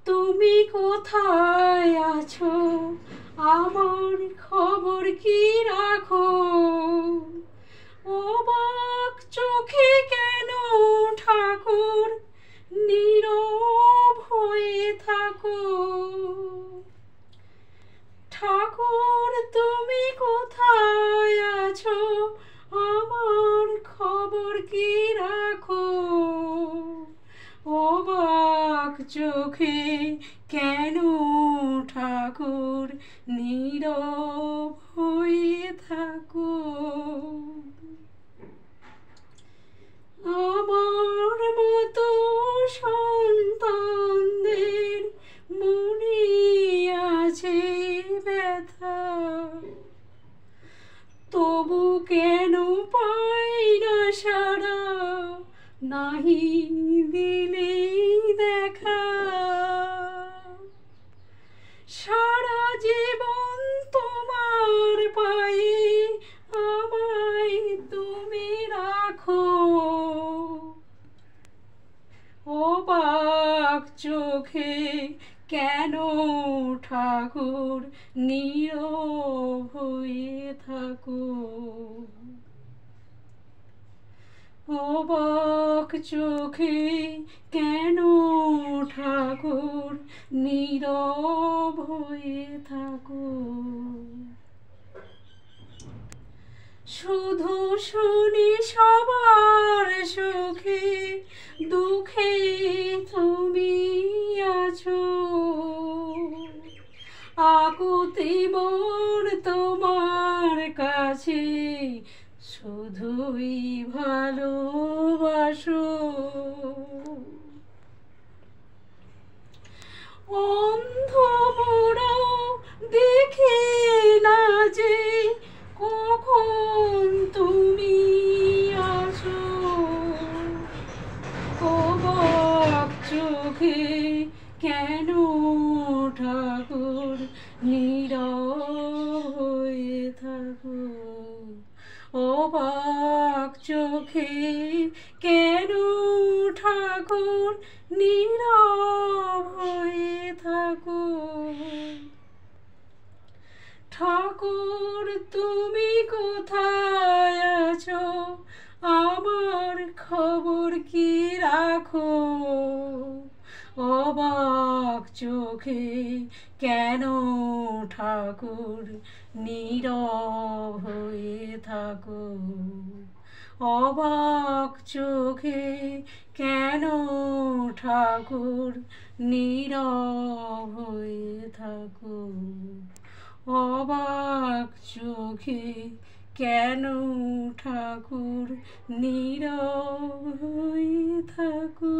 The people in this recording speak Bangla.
তুমি কোথায় আছো, আমার খবর কি রাখো? অবাক চোখে কেন ঠাকুর নীরব হয়ে থাকো? ঠাকুর তুমি কোথায় আছো, আমার খবর কি রাখো? অবাক চোখে কেন ঠাকুর নীরব হয়ে থাকো? আমার মতো সন্তানদের মনে আছে ব্যথা, তবু কেন পাই না সাড়া, নাহি দিলে দেখা। সারা জীবন তোমার পায়ে আমায় তুমি রাখো। অবাক চোখে কেন ঠাকুর নীরব হয়ে থাকো? অবাক চোখে কেন ঠাকুর নীরব হয়ে থাকো? শুধু শুনি সবার সুখে দুঃখে তুমি আছো, আকুতি মোর তোমার কাছে শুধুই ভালোবাসো। অন্ধ মোরাও দেখি না যে কখন তুমি আসো। অবাক চোখে কেন ঠাকুর নীরব হয়ে থাকো? অবাক চোখে কেন ঠাকুর নীরব হয়ে থাকো? ঠাকুর তুমি কোথায় আছো, আমার খবর কি রাখো? অবাক চোখে কেন ঠাকুর নীরব হয়ে থাকো? অবাক চোখে কেন ঠাকুর নীরব হয়ে থাকো? অবাক চোখে কেন ঠাকুর নীরব হয়ে থাকো?